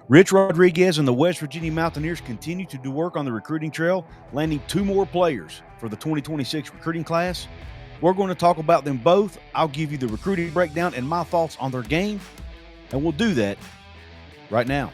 Rich Rodriguez and the West Virginia Mountaineers continue to do work on the recruiting trail, landing 2 more players for the 2026 recruiting class. We're going to talk about them both. I'll give you the recruiting breakdown and my thoughts on their game, and we'll do that right now.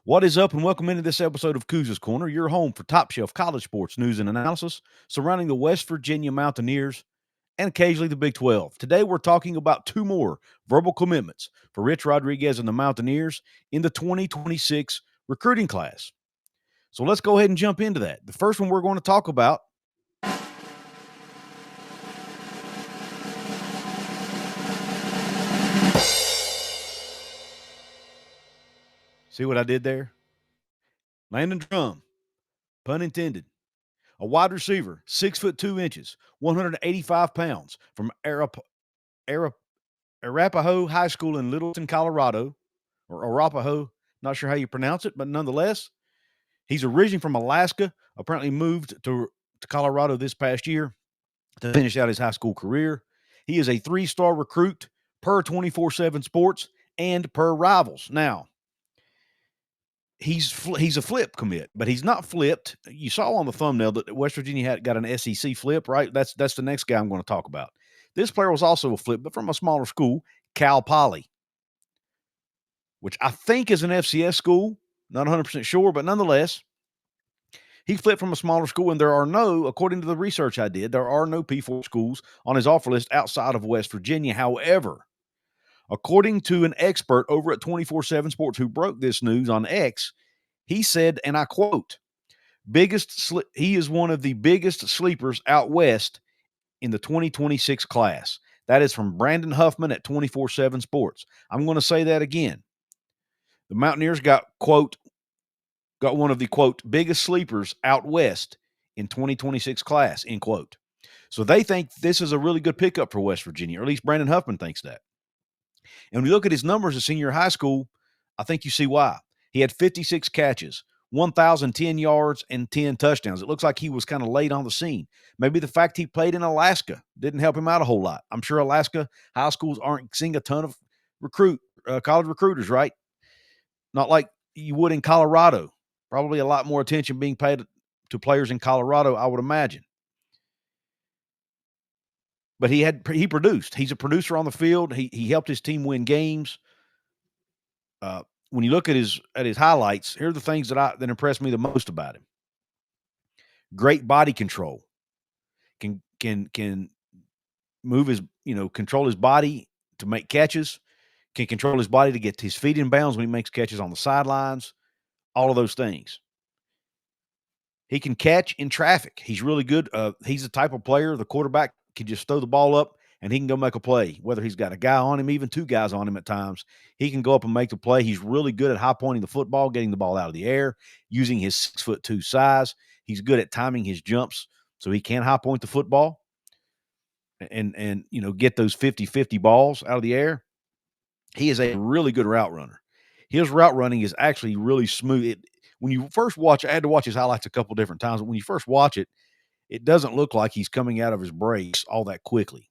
What is up, and welcome into this episode of Couz's Corner, your home for top-shelf college sports news and analysis surrounding the West Virginia Mountaineers and occasionally the Big 12. Today, we're talking about 2 more verbal commitments for Rich Rodriguez and the Mountaineers in the 2026 recruiting class. So let's go ahead and jump into that. The first one we're going to talk about see what I did there? Landon Drumm, pun intended. A wide receiver, 6'2", 185 pounds, from Arapahoe High School in Littleton, Colorado, or Arapahoe, not sure how you pronounce it, but nonetheless, he's originally from Alaska, apparently moved to Colorado this past year to finish out his high school career. He is a 3-star recruit per 24/7 Sports and per Rivals. Now, he's a flip commit, but he's not flipped. You saw on the thumbnail that West Virginia got an SEC flip, right? That's the next guy I'm going to talk about. This player was also a flip, but from a smaller school, Cal Poly, which I think is an FCS school. Not 100% sure, but nonetheless, he flipped from a smaller school, and there are no, according to the research I did, there are no P4 schools on his offer list outside of West Virginia. However, according to an expert over at 24/7 Sports who broke this news on X, he said, and I quote, he is one of the biggest sleepers out west in the 2026 class. That is from Brandon Huffman at 24/7 Sports. I'm going to say that again. The Mountaineers got one of the, quote, biggest sleepers out west in 2026 class, end quote. So they think this is a really good pickup for West Virginia, or at least Brandon Huffman thinks that. And when you look at his numbers at senior high school, I think you see why. He had 56 catches, 1,010 yards, and 10 touchdowns. It looks like he was kind of late on the scene. Maybe the fact he played in Alaska didn't help him out a whole lot. I'm sure Alaska high schools aren't seeing a ton of college recruiters, right? Not like you would in Colorado. Probably a lot more attention being paid to players in Colorado, I would imagine. But he produced. He's a producer on the field. He helped his team win games. When you look at his highlights, here are the things that impressed me the most about him. Great body control. Can move his, control his body to make catches. Can control his body to get his feet in bounds when he makes catches on the sidelines. All of those things. He can catch in traffic. He's really good. He's the type of player, the quarterback can just throw the ball up and he can go make a play, whether he's got a guy on him, even 2 guys on him at times. He can go up and make the play. He's really good at high pointing the football, getting the ball out of the air, using his 6'2" size. He's good at timing his jumps so he can high point the football and get those 50-50 balls out of the air. He is a really good route runner. His route running is actually really smooth. When you first watch, I had to watch his highlights a couple different times, but when you first watch it, it doesn't look like he's coming out of his breaks all that quickly.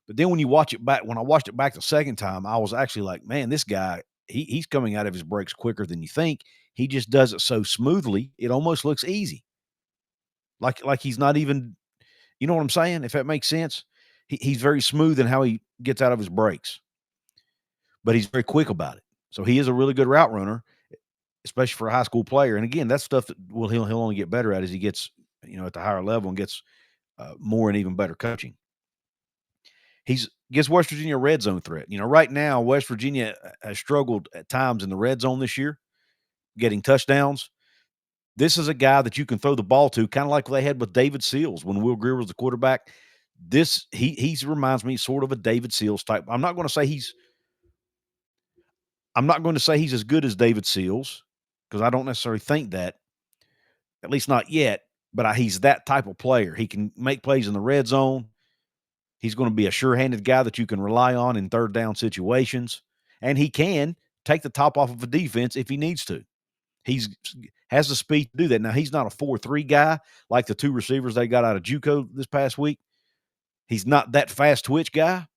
But then when you watch it back, when I watched it back the second time, I was actually like, man, this guy, he's coming out of his breaks quicker than you think. He just does it so smoothly, it almost looks easy. Like he's not even, you know what I'm saying? If that makes sense. He's very smooth in how he gets out of his breaks. But he's very quick about it. So he is a really good route runner, especially for a high school player. And again, that's stuff that he'll only get better at as he gets, at the higher level and gets more and even better coaching. He gives West Virginia a red zone threat. Right now, West Virginia has struggled at times in the red zone this year, getting touchdowns. This is a guy that you can throw the ball to, kind of like they had with David Seals when Will Greer was the quarterback. He reminds me sort of a David Seals type. I'm not going to say he's as good as David Seals because I don't necessarily think that, at least not yet, but he's that type of player. He can make plays in the red zone. He's going to be a sure-handed guy that you can rely on in third down situations, and he can take the top off of a defense if he needs to. He has the speed to do that. Now, he's not a 4-3 guy like the 2 receivers they got out of JUCO this past week. He's not that fast twitch guy,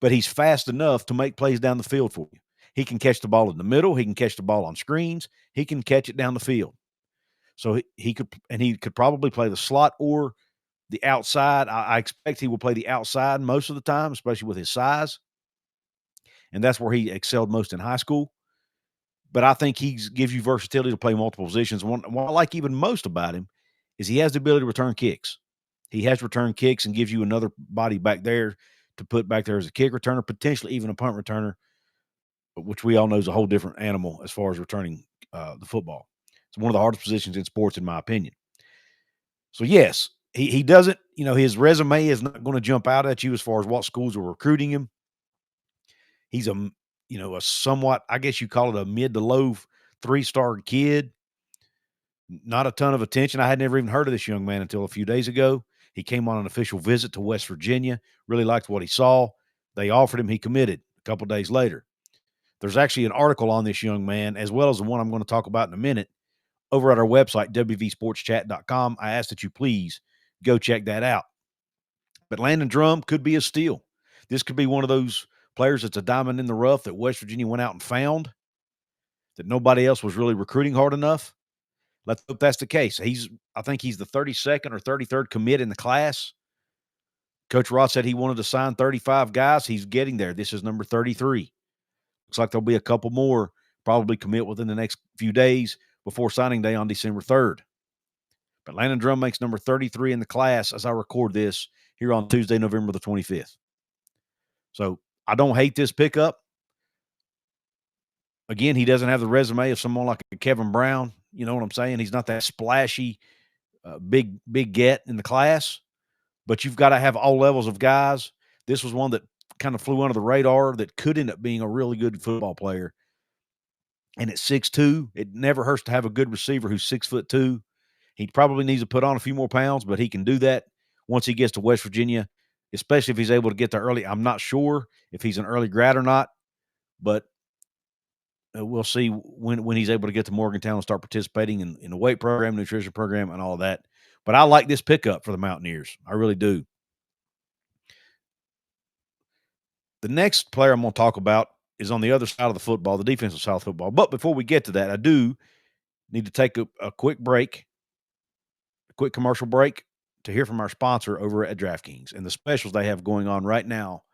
but he's fast enough to make plays down the field for you. He can catch the ball in the middle. He can catch the ball on screens. He can catch it down the field. So he could probably play the slot or the outside. I expect he will play the outside most of the time, especially with his size. And that's where he excelled most in high school. But I think he gives you versatility to play multiple positions. What I like even most about him is he has the ability to return kicks. He has returned kicks and gives you another body back there to put back there as a kick returner, potentially even a punt returner, which we all know is a whole different animal as far as returning the football. It's one of the hardest positions in sports, in my opinion. So, yes, he doesn't, his resume is not going to jump out at you as far as what schools are recruiting him. He's a somewhat, I guess you call it a mid to low 3-star kid. Not a ton of attention. I had never even heard of this young man until a few days ago. He came on an official visit to West Virginia, really liked what he saw. They offered him, he committed a couple days later. There's actually an article on this young man, as well as the one I'm going to talk about in a minute, over at our website, wvsportschat.com. I ask that you please go check that out. But Landon Drumm could be a steal. This could be one of those players that's a diamond in the rough that West Virginia went out and found, that nobody else was really recruiting hard enough. Let's hope that's the case. I think he's the 32nd or 33rd commit in the class. Coach Ross said he wanted to sign 35 guys. He's getting there. This is number 33. Looks like there'll be a couple more probably commit within the next few days before signing day on December 3rd. But Landon Drumm makes number 33 in the class as I record this here on Tuesday, November the 25th. So I don't hate this pickup. Again, he doesn't have the resume of someone like Kevin Brown. You know what I'm saying? He's not that splashy, big get in the class. But you've got to have all levels of guys. This was one that kind of flew under the radar that could end up being a really good football player. And at 6'2", it never hurts to have a good receiver who's 6'2". He probably needs to put on a few more pounds, but he can do that once he gets to West Virginia, especially if he's able to get there early. I'm not sure if he's an early grad or not, but we'll see when he's able to get to Morgantown and start participating in the weight program, nutrition program, and all of that. But I like this pickup for the Mountaineers. I really do. The next player I'm going to talk about is on the other side of the football, the defensive side of the football. But before we get to that, I do need to take a quick break, a quick commercial break to hear from our sponsor over at DraftKings and the specials they have going on right now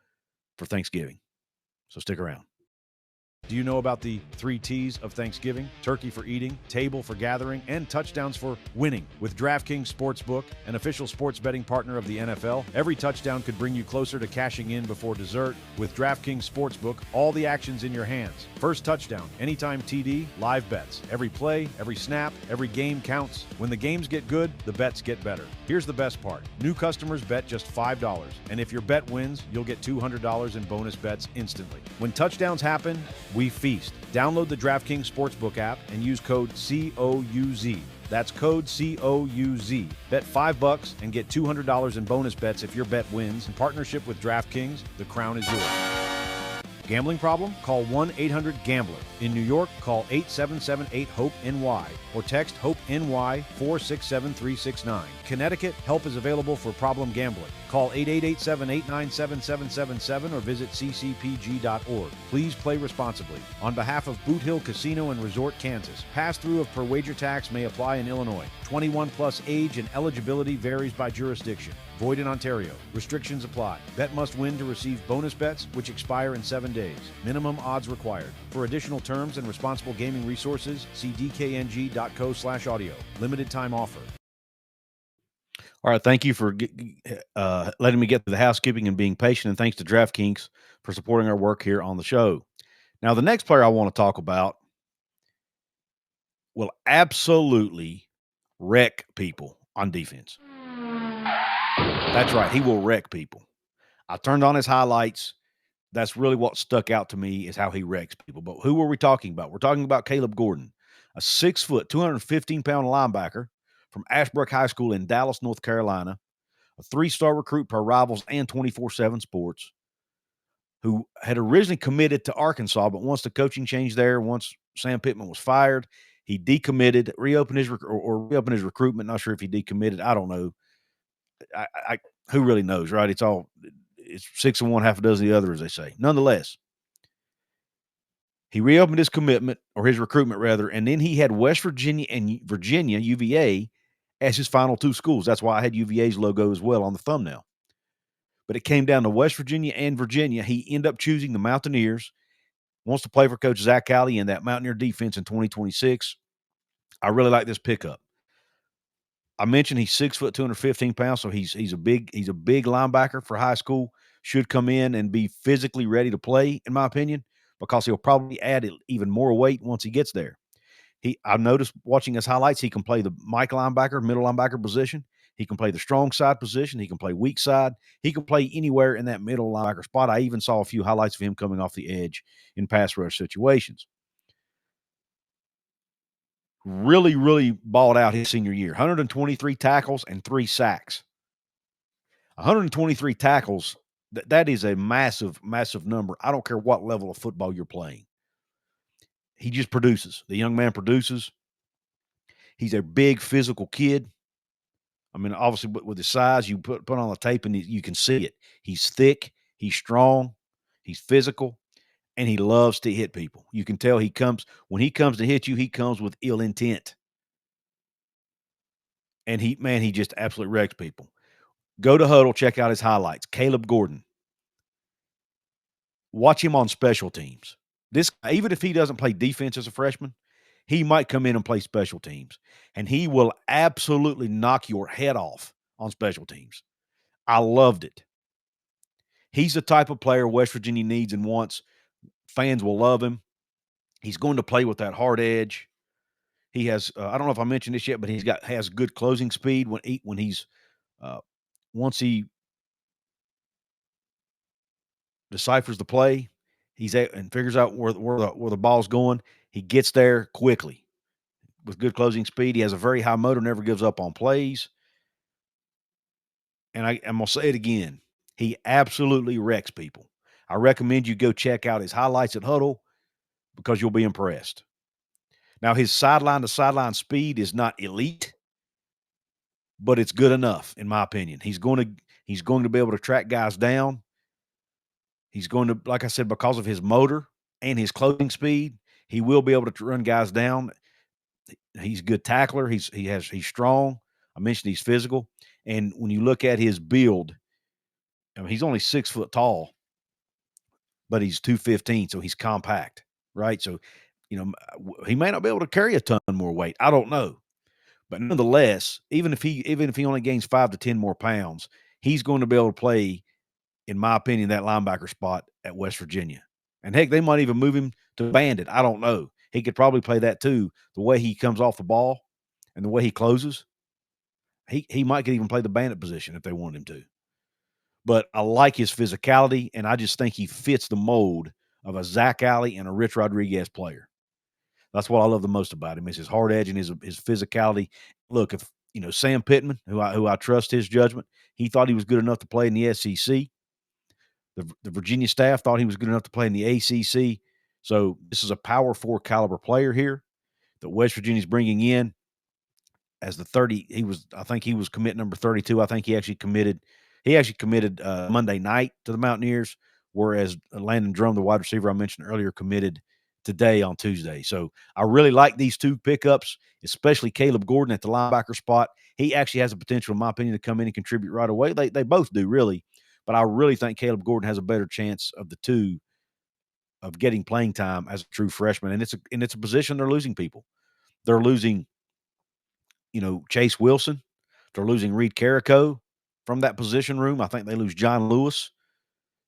for Thanksgiving. So stick around. Do you know about the 3 T's of Thanksgiving? Turkey for eating, table for gathering, and touchdowns for winning. With DraftKings Sportsbook, an official sports betting partner of the NFL, every touchdown could bring you closer to cashing in before dessert. With DraftKings Sportsbook, all the action's in your hands. First touchdown, anytime TD, live bets. Every play, every snap, every game counts. When the games get good, the bets get better. Here's the best part. New customers bet just $5, and if your bet wins, you'll get $200 in bonus bets instantly. When touchdowns happen, we feast. Download the DraftKings Sportsbook app and use code COUZ. That's code COUZ. Bet $5 and get $200 in bonus bets if your bet wins. In partnership with DraftKings, the crown is yours. Gambling problem? Call 1-800-GAMBLER. In New York, call 877-8-HOPE-NY or text HOPE-NY 467-369. Connecticut, help is available for problem gambling. Call 888-789-7777 or visit ccpg.org. Please play responsibly. On behalf of Boot Hill Casino and Resort, Kansas, pass-through of per wager tax may apply in Illinois. 21 plus age and eligibility varies by jurisdiction. Void in Ontario. Restrictions apply. Bet must win to receive bonus bets, which expire in 7 days. Minimum odds required. For additional terms and responsible gaming resources, see dkng.co/audio. Limited time offer. All right, thank you for letting me get to the housekeeping and being patient, and thanks to DraftKings for supporting our work here on the show. Now, the next player I want to talk about will absolutely wreck people on defense. That's right, he will wreck people. I turned on his highlights. That's really what stuck out to me is how he wrecks people. But who are we talking about? We're talking about Caleb Gordon, a 6-foot, 215-pound linebacker from Ashbrook High School in Dallas, North Carolina, a 3-star recruit per Rivals and 24/7 Sports, who had originally committed to Arkansas, but once the coaching changed there, once Sam Pittman was fired, he decommitted, reopened his recruitment. Not sure if he decommitted. I don't know. Who really knows, right? It's all it's 6 of one, half a dozen of the other, as they say. Nonetheless, he reopened his commitment, or his recruitment rather, and then he had West Virginia and Virginia, UVA, as his final two schools. That's why I had UVA's logo as well on the thumbnail. But it came down to West Virginia and Virginia. He ended up choosing the Mountaineers, wants to play for Coach Zach Alley in that Mountaineer defense in 2026. I really like this pickup. I mentioned he's 6 foot, 215 pounds, so he's a big linebacker for high school. Should come in and be physically ready to play, in my opinion, because he'll probably add even more weight once he gets there. I've noticed watching his highlights, he can play the Mike linebacker, middle linebacker position. He can play the strong side position. He can play weak side. He can play anywhere in that middle linebacker spot. I even saw a few highlights of him coming off the edge in pass rush situations. Really, really balled out his senior year. 123 tackles and 3 sacks. 123 tackles, that is a massive, massive number. I don't care what level of football you're playing. He just produces. The young man produces. He's a big physical kid. I mean, obviously, with his size, you put on the tape and you can see it. He's thick. He's strong. He's physical. And he loves to hit people. You can tell when he comes to hit you, he comes with ill intent. And he just absolutely wrecks people. Go to Huddle, check out his highlights. Caleb Gordon. Watch him on special teams. Even if he doesn't play defense as a freshman, he might come in and play special teams, and he will absolutely knock your head off on special teams. I loved it. He's the type of player West Virginia needs and wants. Fans will love him. He's going to play with that hard edge. He has I don't know if I mentioned this yet, but has good closing speed when he's once he deciphers the play, and figures out where the ball's going. He gets there quickly with good closing speed. He has a very high motor, never gives up on plays. And I'm going to say it again. He absolutely wrecks people. I recommend you go check out his highlights at Huddle because you'll be impressed. Now, his sideline to sideline speed is not elite, but it's good enough, in my opinion. He's going to be able to track guys down. He's going to, like I said, because of his motor and his closing speed, he will be able to run guys down. He's a good tackler. He's strong. I mentioned he's physical. And when you look at his build, I mean, he's only 6 foot tall, but he's 215, so he's compact, right? So, he may not be able to carry a ton more weight. I don't know. But nonetheless, even if he only gains 5 to 10 more pounds, he's going to be able to play, in my opinion, that linebacker spot at West Virginia. And heck, they might even move him to bandit. I don't know. He could probably play that too. The way he comes off the ball and the way he closes, he might could even play the bandit position if they want him to. But I like his physicality, and I just think he fits the mold of a Zach Alley and a Rich Rodriguez player. That's what I love the most about him is his hard edge and his physicality. Look, if Sam Pittman, who I trust his judgment, he thought he was good enough to play in the SEC. The Virginia staff thought he was good enough to play in the ACC. So this is a Power 4 caliber player here that West Virginia's bringing in as the 30. I think he was commit number 32. I think he actually committed Monday night to the Mountaineers, whereas Landon Drumm, the wide receiver I mentioned earlier, committed today on Tuesday. So I really like these two pickups, especially Caleb Gordon at the linebacker spot. He actually has the potential, in my opinion, to come in and contribute right away. They both do, really. But I really think Caleb Gordon has a better chance of the two of getting playing time as a true freshman. And it's a position they're losing people. They're losing, Chase Wilson. They're losing Reed Carrico from that position room. I think they lose John Lewis.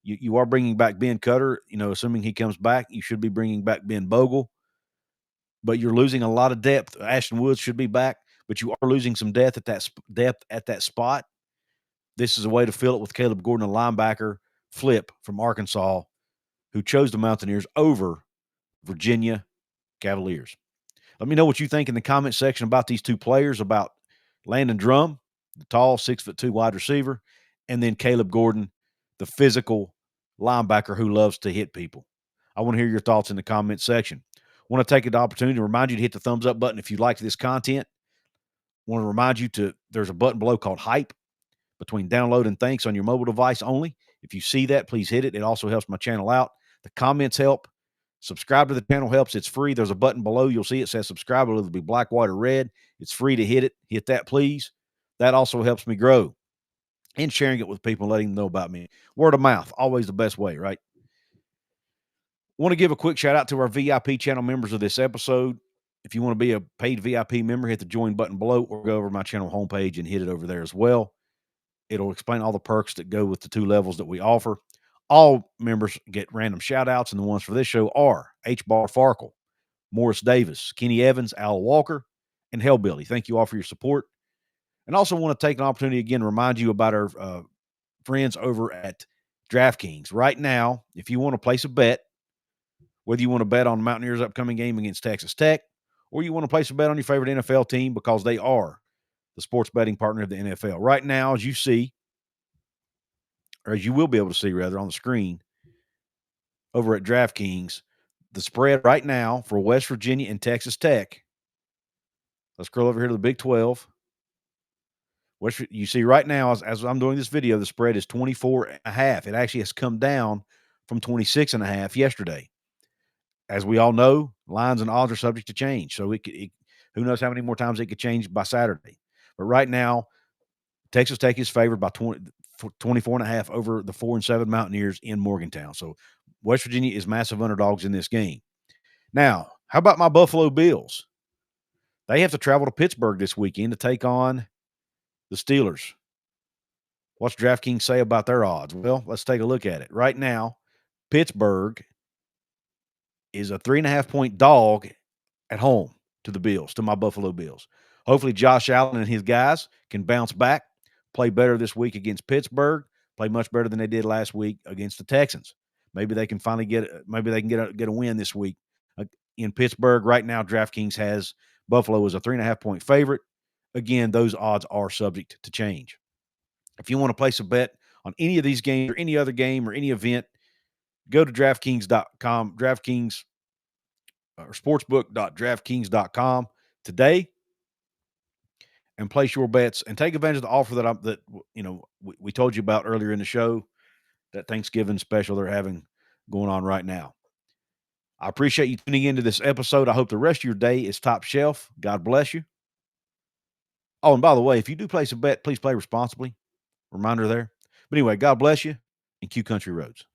You are bringing back Ben Cutter, assuming he comes back. You should be bringing back Ben Bogle. But you're losing a lot of depth. Ashton Woods should be back, but you are losing some depth at that spot. This is a way to fill it with Caleb Gordon, a linebacker, Flip from Arkansas, who chose the Mountaineers over Virginia Cavaliers. Let me know what you think in the comment section about these two players, about Landon Drumm, the tall 6'2" wide receiver, and then Caleb Gordon, the physical linebacker who loves to hit people. I want to hear your thoughts in the comment section. I want to take the opportunity to remind you to hit the thumbs up button if you liked this content. I want to remind you there's a button below called Hype between download and thanks on your mobile device only. If you see that, please hit it. It also helps my channel out. The comments help. Subscribe to the channel helps. It's free. There's a button below. You'll see it says subscribe. It'll be black, white, or red. It's free to hit it. Hit that, please. That also helps me grow. And sharing it with people, letting them know about me. Word of mouth, always the best way, right? Want to give a quick shout out to our VIP channel members of this episode. If you want to be a paid VIP member, hit the join button below or go over to my channel homepage and hit it over there as well. It'll explain all the perks that go with the 2 levels that we offer. All members get random shout outs, and the ones for this show are H. Bar Farkle, Morris Davis, Kenny Evans, Al Walker, and Hellbilly. Thank you all for your support. And also want to take an opportunity again to remind you about our friends over at DraftKings. Right now, if you want to place a bet, whether you want to bet on the Mountaineers' upcoming game against Texas Tech, or you want to place a bet on your favorite NFL team because they are the sports betting partner of the NFL. Right now, as you see, or as you will be able to see rather on the screen over at DraftKings, the spread right now for West Virginia and Texas Tech. Let's scroll over here to the Big 12. You see right now, as I'm doing this video, the spread is 24.5. It actually has come down from 26.5 yesterday. As we all know, lines and odds are subject to change. So who knows how many more times it could change by Saturday. But right now, Texas Tech is favored by 24.5 over the 4-7 Mountaineers in Morgantown. So West Virginia is massive underdogs in this game. Now, how about my Buffalo Bills? They have to travel to Pittsburgh this weekend to take on the Steelers. What's DraftKings say about their odds? Well, let's take a look at it. Right now, Pittsburgh is a 3.5-point dog at home to the Bills, to my Buffalo Bills. Hopefully Josh Allen and his guys can bounce back, play better this week against Pittsburgh, play much better than they did last week against the Texans. Maybe they can finally get a win this week in Pittsburgh. Right now, DraftKings has Buffalo as a 3.5-point favorite. Again, those odds are subject to change. If you want to place a bet on any of these games or any other game or any event, go to DraftKings.com, DraftKings or sportsbook.draftkings.com today and place your bets and take advantage of the offer that we told you about earlier in the show, that Thanksgiving special they're having going on right now. I appreciate you tuning into this episode. I hope the rest of your day is top shelf. God bless you. Oh, and by the way, if you do place a bet, please play responsibly. Reminder there. But anyway, God bless you and Q Country Roads.